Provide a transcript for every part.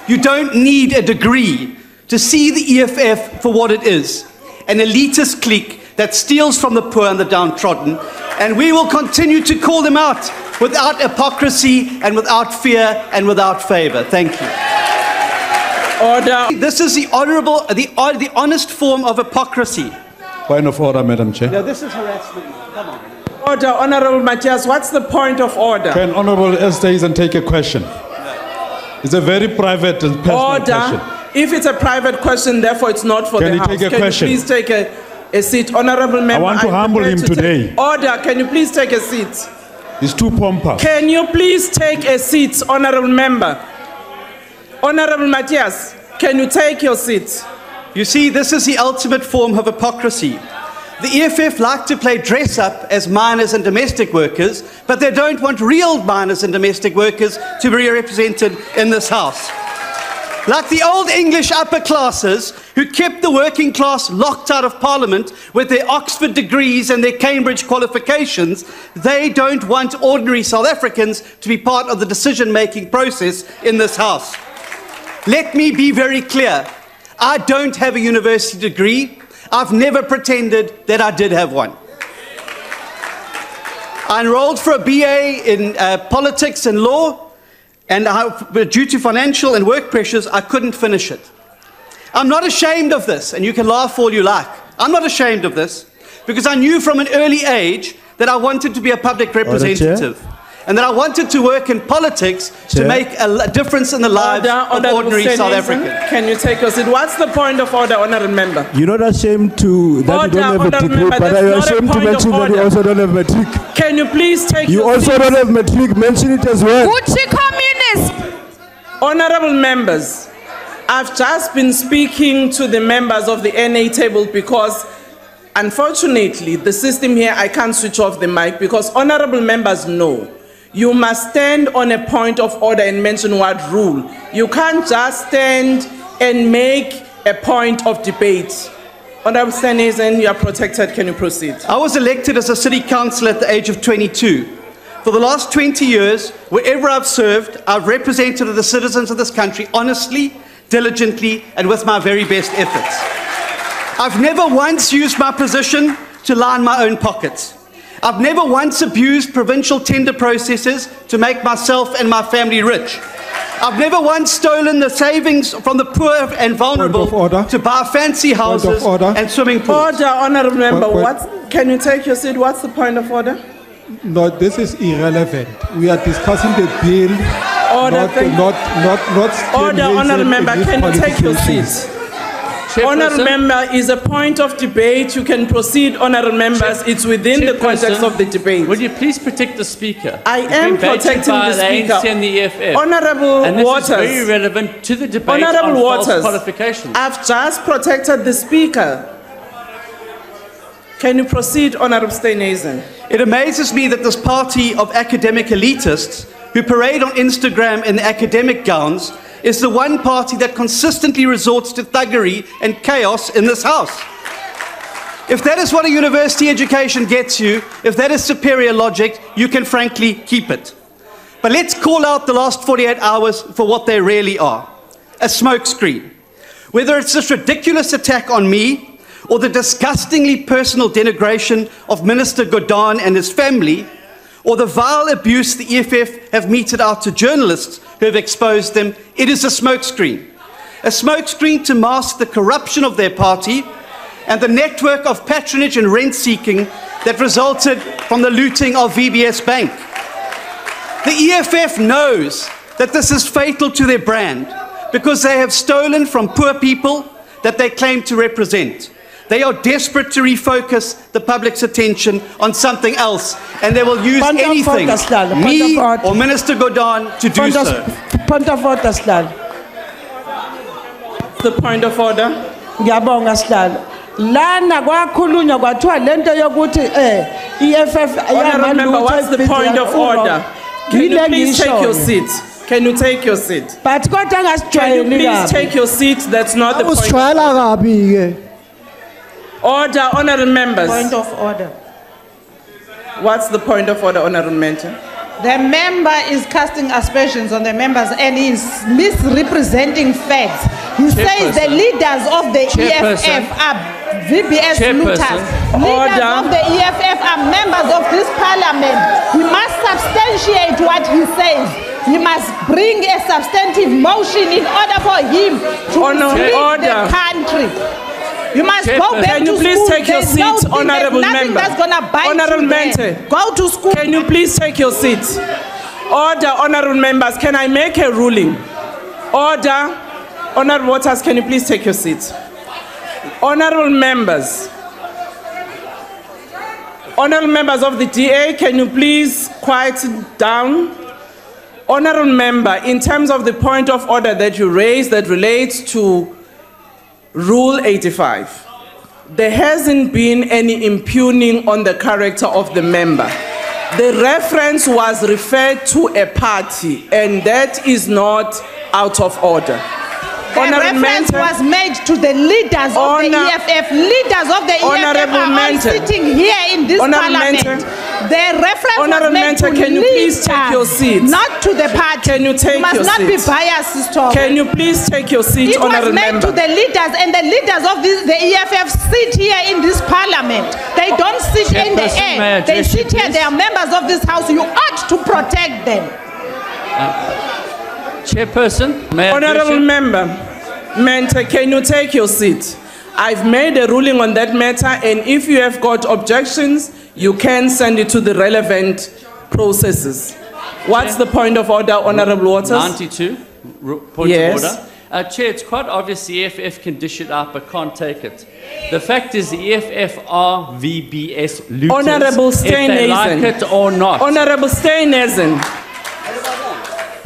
You don't need a degree to see the EFF for what it is, an elitist clique that steals from the poor and the downtrodden, and we will continue to call them out without hypocrisy and without fear and without favor. Thank you. Order. This is the honorable, the honest form of hypocrisy. Point of order, Madam Chair. No, this is harassment. Come on. Order, Honorable Matthias, what's the point of order? Can Honorable Steenhuisen take a question? It's a very private and personal question. If it's a private question, therefore it's not for the House. Can you take a question? You please take a seat, Honorable Member? I want to humble him today. Order, can you please take a seat? He's too pompous. Can you please take a seat, Honorable Member? Honorable Matthias, can you take your seat? You see, this is the ultimate form of hypocrisy. The EFF like to play dress up as miners and domestic workers, but they don't want real miners and domestic workers to be represented in this House. Like the old English upper classes who kept the working class locked out of Parliament with their Oxford degrees and their Cambridge qualifications, they don't want ordinary South Africans to be part of the decision-making process in this House. Let me be very clear. I don't have a university degree. I've never pretended that I did have one. I enrolled for a BA in politics and law, and due to financial and work pressures, I couldn't finish it. I'm not ashamed of this, and you can laugh all you like. I'm not ashamed of this, because I knew from an early age that I wanted to be a public representative, and that I wanted to work in politics to make a difference in the lives of ordinary South Africans. Can you take us in? What's the point of order, Honourable Member? You're not ashamed to that you don't have a degree, but are you ashamed to mention that you also don't have matric? Can you please take You also seat? don't have matric, mention it as well. Gucci communist! Honourable members, I've just been speaking to the members of the NA table because unfortunately the system here, I can't switch off the mic because honourable members know you must stand on a point of order and mention what rule. You can't just stand and make a point of debate. Honourable Steenhuisen, you are protected. Can you proceed? I was elected as a city councillor at the age of 22. For the last 20 years, wherever I've served, I've represented the citizens of this country honestly, diligently, and with my very best efforts. I've never once used my position to line my own pockets. I've never once abused provincial tender processes to make myself and my family rich. I've never once stolen the savings from the poor and vulnerable to buy fancy houses and swimming pools. Order, Honourable Member. Can you take your seat? What's the point of order? No, this is irrelevant. We are discussing the bill. Order, Order, Honourable Member. Can you take your seat? Honourable Member, is a point of debate. You can proceed, Honourable Members. It's within the context of the debate. Will you please protect the Speaker? I am protecting the Speaker. And the EFF. Honourable and this Waters. is very relevant to the debate Honourable on Waters, false qualifications. I've just protected the Speaker. Can you proceed, Honourable Steenhuisen? It amazes me that this party of academic elitists who parade on Instagram in academic gowns is the one party that consistently resorts to thuggery and chaos in this House. If that is what a university education gets you, if that is superior logic, you can frankly keep it. But let's call out the last 48 hours for what they really are. A smokescreen. Whether it's this ridiculous attack on me, or the disgustingly personal denigration of Minister Godhan and his family, or the vile abuse the EFF have meted out to journalists who have exposed them, it is a smokescreen. A smokescreen to mask the corruption of their party and the network of patronage and rent-seeking that resulted from the looting of VBS Bank. The EFF knows that this is fatal to their brand because they have stolen from poor people that they claim to represent. They are desperate to refocus the public's attention on something else, and they will use anything, me or Minister Godhan, to do so. Point of order, Slal. The point of order. Ngiyabonga Slal. Lana kwakhulunywa kwathiwa lento yokuthi EFF Honourable Member, what's the point of order? Can you please take your seat? Can you take your seat? But can you please take your seat? That's not the point. Order, Honourable Members. Point of order. What's the point of order, Honourable Member? The member is casting aspersions on the members and is misrepresenting facts. He says the leaders of the EFF are VBS looters. Leaders of the EFF are members of this parliament. He must substantiate what he says. He must bring a substantive motion in order for him to lead the country. You must go back to school. Can you please take your seat, honorable member? That's gonna bite honorable member, go to school. Can you please take your seat? Order, honorable members. Can I make a ruling? Order, honorable voters. Can you please take your seat? Honorable members. Honorable members of the DA, can you please quiet down? Honorable member, in terms of the point of order that you raised that relates to Rule 85, there hasn't been any impugning on the character of the member. The reference was referred to a party, and that is not out of order. The reference was made to the leaders of the EFF. Leaders of the EFF are all sitting here in this parliament. The reference was made to can you please take your seat? Not to the party. Can you take your seat? You must not be biased. Can you please take your seat, honorable member? It was made to the leaders, and the leaders of the EFF sit here in this parliament. They don't sit in the air. They sit here. They are members of this house. You ought to protect them. Chairperson, honorable member, Mente, can you take your seat? I've made a ruling on that matter, and if you have got objections, you can send it to the relevant processes. What's the point of order, honorable Waters? 92, point of order. Chair, it's quite obvious the EFF can dish it out but can't take it. The fact is the EFF are VBS looters. Honorable Steenhuisen. If they like it or not. Honorable Steenhuisen.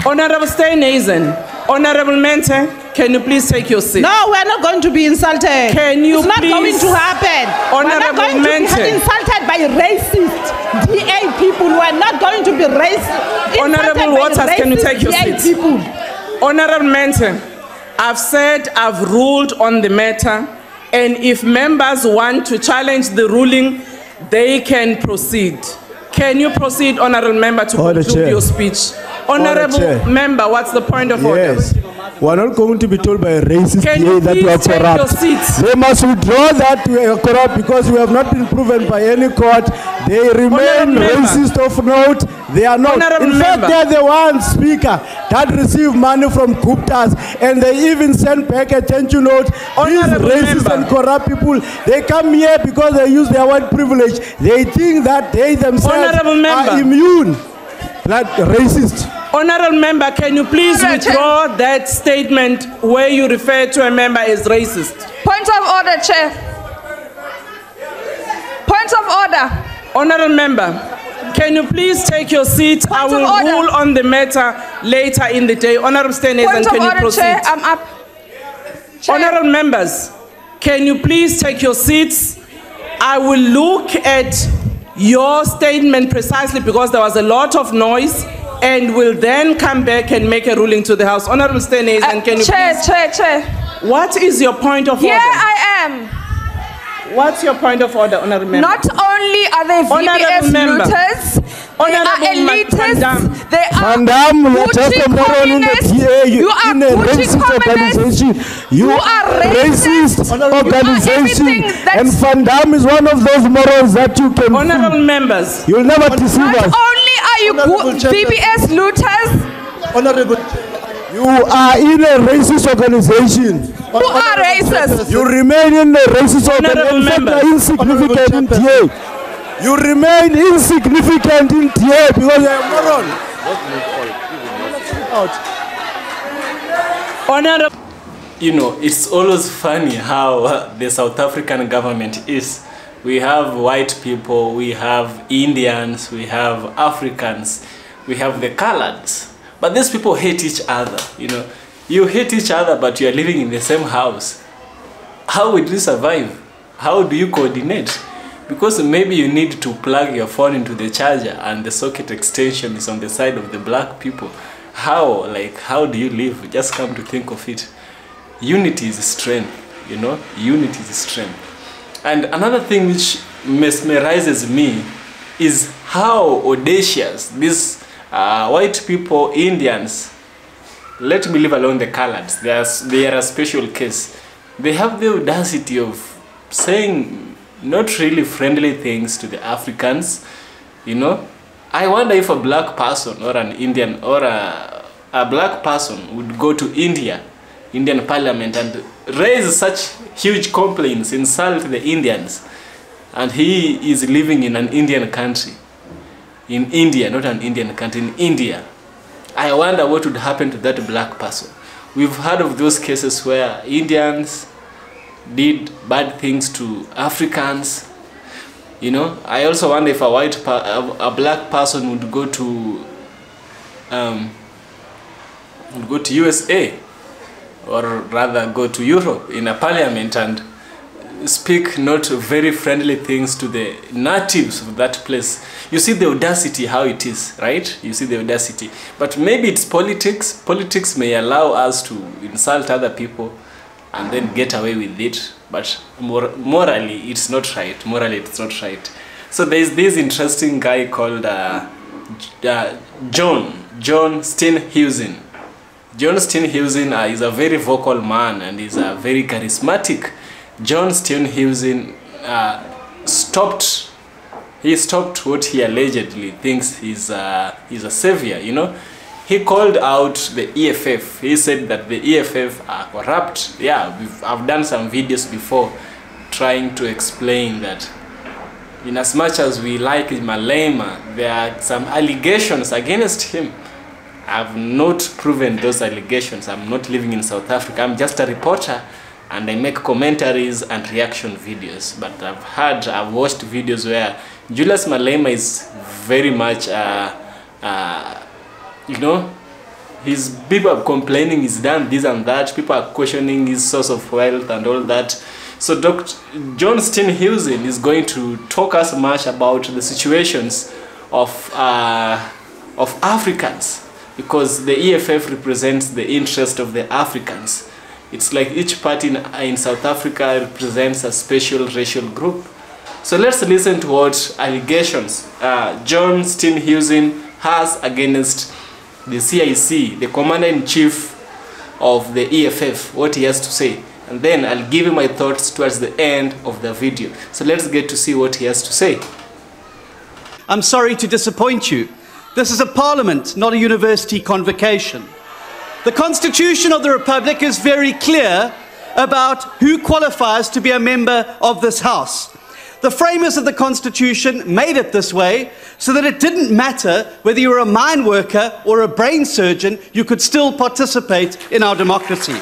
Honorable Steenhuisen. Honorable Mente, can you please take your seat? No, we're not going to be insulted. Can you It's not going to happen. We're not going to be insulted by racist DA people. We're not going to be racist. Honorable Waters, can you take your seat? People. Honorable Mente, I've said I've ruled on the matter, and if members want to challenge the ruling, they can proceed. Can you proceed, honorable member, to conclude your speech? Honorable member, what's the point of order? Yes. We're not going to be told by a racist DA that we are corrupt. They must withdraw that we are corrupt because we have not been proven by any court. They remain racist of note. They are not. In fact, they are the ones, Speaker, that receive money from Guptas, and they even send back a thank you note. These racist and corrupt people, they come here because they use their white privilege. They think that they themselves are immune. That racist. Honorable member, can you please withdraw that statement where you refer to a member as racist? Point of order, Chair. Point of order. Honorable member, can you please take your seat? I will rule on the matter later in the day. Honorable Steenhuisen, can you proceed? Chair, I'm up. Chair. Honorable members, can you please take your seats? I will look at your statement precisely because there was a lot of noise, and will then come back and make a ruling to the House. Honorable Steenhuisen, can you please? Chair. What is your point of order? Here I am. What's your point of order, honorable member? Not only are they VBS looters, they are elitists, they are Gucci communists, you are Gucci communists, you are racist organization, and Van Damme is one of those morals that you can honorable members, you'll never deceive us. Not only are you VBS looters, honorable, you are in a racist organization. You are racist. You remain in a racist organization. You are insignificant in TA. You remain insignificant in TA because you are a moron. Honorable. You know, it's always funny how the South African government is. We have white people, we have Indians, we have Africans, we have the coloreds. But these people hate each other, you know. You hate each other, but you are living in the same house. How would you survive? How do you coordinate? Because maybe you need to plug your phone into the charger and the socket extension is on the side of the black people. How do you live? Just come to think of it. Unity is strength, you know. Unity is strength. And another thing which mesmerizes me is how audacious these White people, Indians, let me leave alone the coloreds. They are a special case. They have the audacity of saying not really friendly things to the Africans. You know, I wonder if a black person or an Indian or a black person would go to Indian parliament and raise such huge complaints, insult the Indians, and he is living in an Indian country. In India, not an Indian country, in India. I wonder what would happen to that black person. We've heard of those cases where Indians did bad things to Africans. You know, I also wonder if a black person would go to USA, or rather go to Europe in a parliament and speak not very friendly things to the natives of that place. You see the audacity, how it is, right? You see the audacity. But maybe it's politics. Politics may allow us to insult other people and then get away with it. But morally, it's not right. Morally, it's not right. So there's this interesting guy called John Steenhuisen. John Steenhuisen is a very vocal man and is a very charismatic. John Steenhuisen stopped what he allegedly thinks is a savior, you know. He called out the EFF. He said that the EFF are corrupt. Yeah, I've done some videos before trying to explain that in as much as we like Malema, there are some allegations against him. I've not proven those allegations. I'm not living in South Africa. I'm just a reporter, and I make commentaries and reaction videos. But I've watched videos where Julius Malema is very much, you know, his people are complaining he's done this and that. People are questioning his source of wealth and all that. So Dr. John Steenhuisen is going to talk us much about the situations of Africans, because the EFF represents the interest of the Africans. It's like each party in South Africa represents a special racial group. So let's listen to what allegations John Steenhuisen has against the CIC, the Commander-in-Chief of the EFF, what he has to say. And then I'll give you my thoughts towards the end of the video. So let's get to see what he has to say. I'm sorry to disappoint you. This is a parliament, not a university convocation. The Constitution of the Republic is very clear about who qualifies to be a member of this House. The framers of the Constitution made it this way so that it didn't matter whether you were a mine worker or a brain surgeon, you could still participate in our democracy.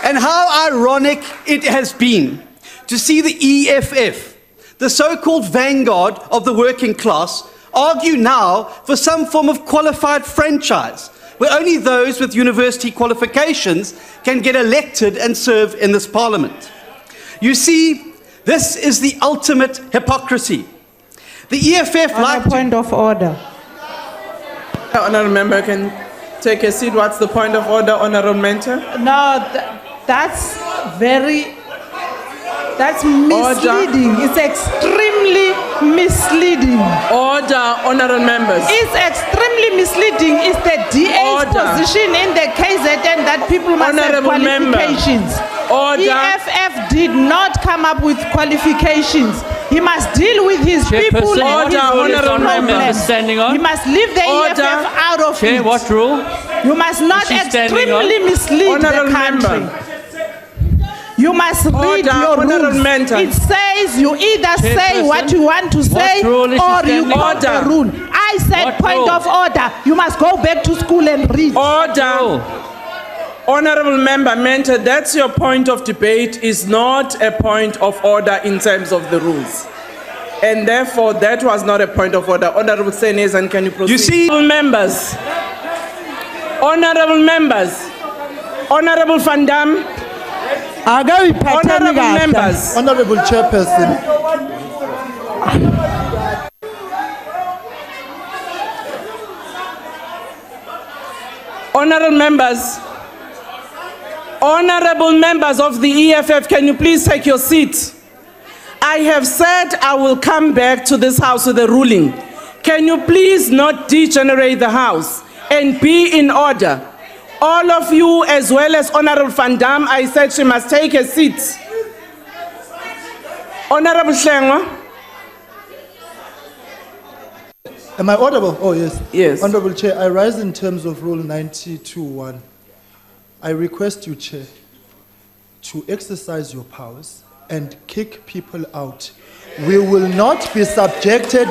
And how ironic it has been to see the EFF, the so-called vanguard of the working class, argue now for some form of qualified franchise, where only those with university qualifications can get elected and serve in this parliament. You see, this is the ultimate hypocrisy. The EFF like point of order. Honourable member can take a seat. What's the point of order, honourable mentor? No, that's misleading. Order. It's extremely misleading. Order, honourable members. It's extremely misleading. It's the DA's position in the KZN that people must have qualifications. EFF did not come up with qualifications. He must deal with his people and his problems. He must leave the EFF out of it. What rule? You must not extremely mislead the country. You must read your rules. It says you either say what you want to say or you quote the rule. I said point of order. You must go back to school and read. Order. Honourable member mentor, that's your point of debate, is not a point of order in terms of the rules. And therefore, that was not a point of order. Honourable Steenhuisen, can you proceed? You see, members, honourable members, honourable Van Dam, honourable members, honourable chairperson. honourable members, honourable members of the EFF, can you please take your seat? I have said I will come back to this house with a ruling. Can you please not degenerate the House and be in order? All of you, as well as Honorable Van Dam, I said she must take a seat. Honorable Shlengwa. Am I audible? Oh, yes. Yes. Honorable Chair, I rise in terms of Rule 92.1. I request you, Chair, to exercise your powers and kick people out. We will not be subjected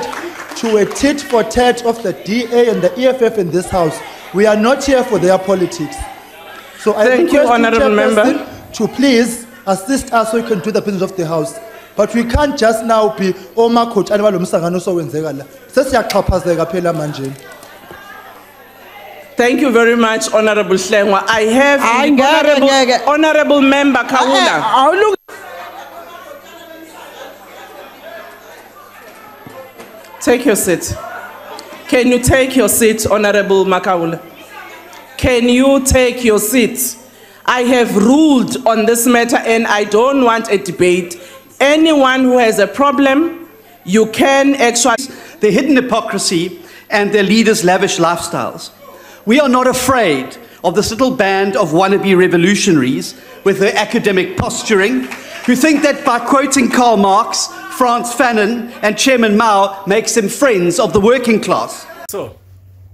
to a tit-for-tat of the DA and the EFF in this House. We are not here for their politics. So I Thank you, Honorable Member, to please assist us so we can do the business of the House. But we can't just now be Oma Coach and thank you very much, Honorable Shlengwa. I have Honorable Member Kaula. Take your seat. Can you take your seat, Honorable Makaula? Can you take your seat? I have ruled on this matter and I don't want a debate. Anyone who has a problem, you can actually... Their hidden hypocrisy and their leaders' lavish lifestyles. We are not afraid of this little band of wannabe revolutionaries with their academic posturing, who think that by quoting Karl Marx, Franz Fanon and Chairman Mao makes them friends of the working class. So,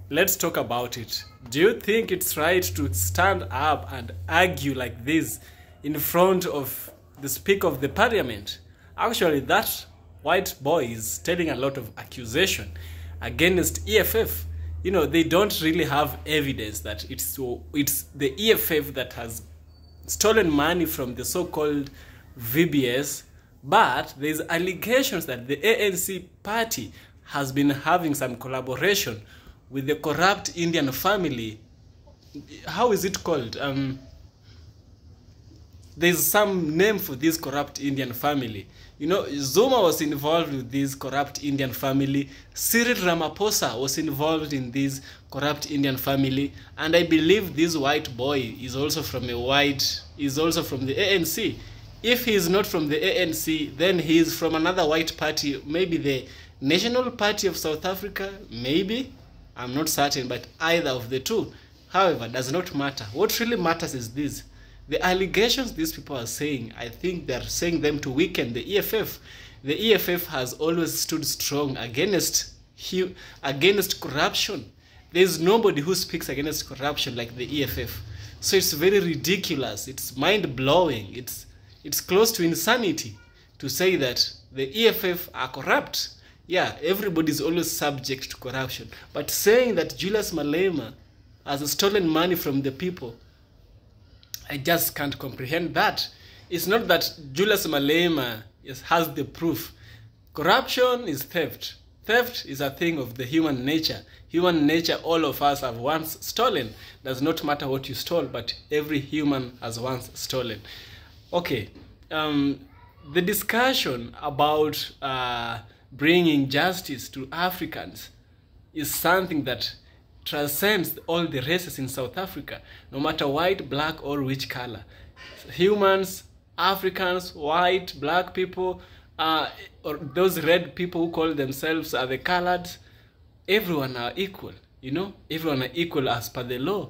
let's talk about it. Do you think it's right to stand up and argue like this in front of the Speaker of the Parliament? Actually, that white boy is telling a lot of accusation against EFF. You know, they don't really have evidence that it's the EFF that has stolen money from the so-called VBS, but there's allegations that the ANC party has been having some collaboration with the corrupt Indian family. How is it called? There's some name for this corrupt Indian family. You know, Zuma was involved with this corrupt Indian family. Cyril Ramaphosa was involved in this corrupt Indian family. And I believe this white boy is also from the ANC. If he is not from the ANC, then he is from another white party, maybe the National Party of South Africa, maybe. I'm not certain, but either of the two. However, does not matter. What really matters is this. The allegations these people are saying, I think they're saying them to weaken the EFF. The EFF has always stood strong against corruption. There's nobody who speaks against corruption like the EFF. So it's very ridiculous. It's mind-blowing. It's close to insanity to say that the EFF are corrupt. Yeah, everybody's always subject to corruption. But saying that Julius Malema has stolen money from the people, I just can't comprehend that. It's not that Julius Malema has the proof. Corruption is theft. Theft is a thing of the human nature. Human nature, all of us have once stolen. Does not matter what you stole, but every human has once stolen. Okay, the discussion about bringing justice to Africans is something that transcends all the races in South Africa, no matter white, black, or which color. Humans, Africans, white, black people, or those red people who call themselves the colored, everyone are equal, you know? Everyone are equal as per the law.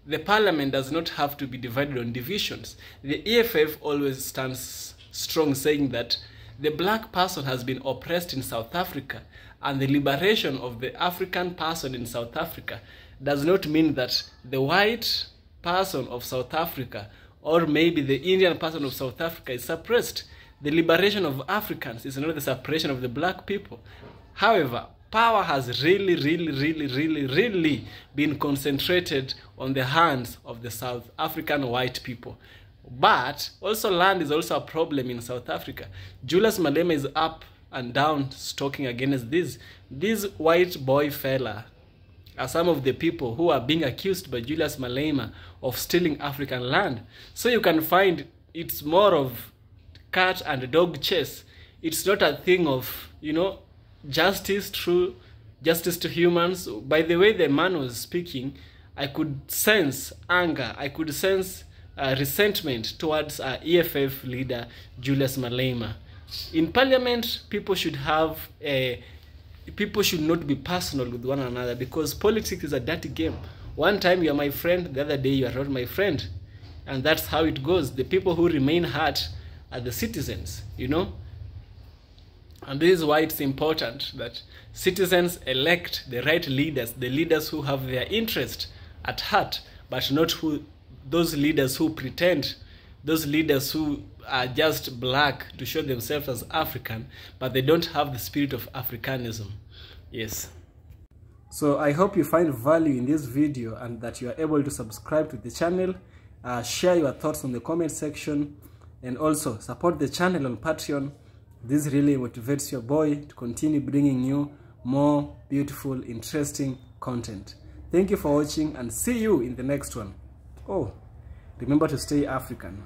The parliament does not have to be divided on divisions. The EFF always stands strong, saying that the black person has been oppressed in South Africa, and the liberation of the African person in South Africa does not mean that the white person of South Africa or maybe the Indian person of South Africa is suppressed. The liberation of Africans is not the suppression of the black people. However, power has really been concentrated on the hands of the South African white people. But also land is also a problem in South Africa. Julius Malema is up and down talking against this. This white boy fella are some of the people who are being accused by Julius Malema of stealing African land. So you can find it's more of cat and dog chase. It's not a thing of, you know, justice, true justice to humans. By the way the man was speaking, I could sense anger, I could sense resentment towards EFF leader Julius Malema. In parliament, people should have a people should not be personal with one another, because politics is a dirty game. One time you are my friend, the other day you are not my friend. And that's how it goes. The people who remain hurt are the citizens, you know. And this is why it's important that citizens elect the right leaders, the leaders who have their interest at heart, but not those leaders who pretend, those leaders who are just black to show themselves as African, but they don't have the spirit of Africanism. Yes. So I hope you find value in this video and that you are able to subscribe to the channel, share your thoughts on the comment section, and also support the channel on Patreon. This really motivates your boy to continue bringing you more beautiful, interesting content. Thank you for watching and see you in the next one. Oh, remember to stay African.